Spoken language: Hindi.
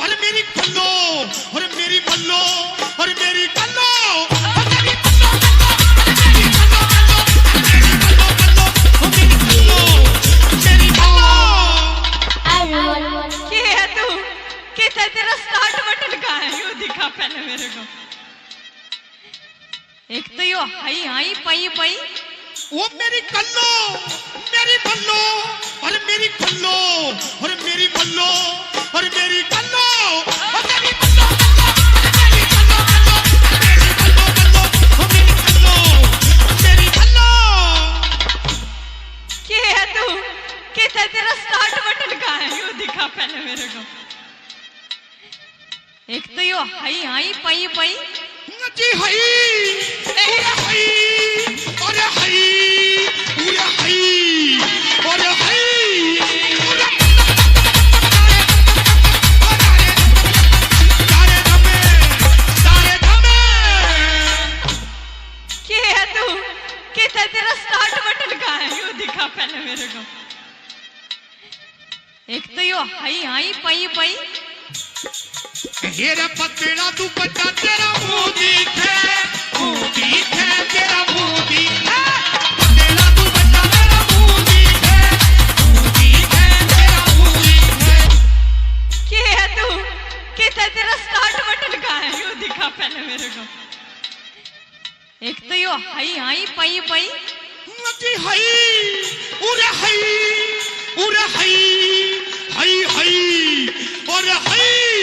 अरे मेरी कल्लो, अरे मेरी मल्लो, अरे मेरी कल्लो, तेरा स्टार्ट बटन कहाँ है? यो दिखा पहले मेरे को। एक तो यो हाई हाई पाई पाई, वो मेरी कल्लो, मेरी मल्लो, अरे मेरी कल्लो, अरे मेरी मल्लो, अरे मेरी कल्लो, मेरी मल्लो, मेरी कल्लो, मेरी कल्लो, मेरी कल्लो, मेरी कल्लो। क्या है तू? तेरा स्टार्ट बटन कहाँ है? यो दिखा पहले मेरे को। एक तो यो हाई हाई पाई पाई, जी हाई, अरे हाई, अरे हाई, अरे हाई, अरे हाई, सारे धमे, सारे धमे। क्या है तू? तेरा स्टार्ट बटन कहाँ है? यो दिखा पहले मेरे को। एक तो यो हाई हाई पाई पाई, तेरा पतला दुपट्टा तेरा मुंह दिखे, तेरा मुंह दिखे, पतला दुपट्टा तेरा मुंह दिखे, तेरा मुंह दिखे। क्या है तू? तेरा स्टार्ट बटन कहाँ है? यो दिखा पहले मेरे को। एक तो यो हाई हाई पाई पाई, जी हाई, उरे हाई, उरे हाई, हाई हाई, अरे हाई।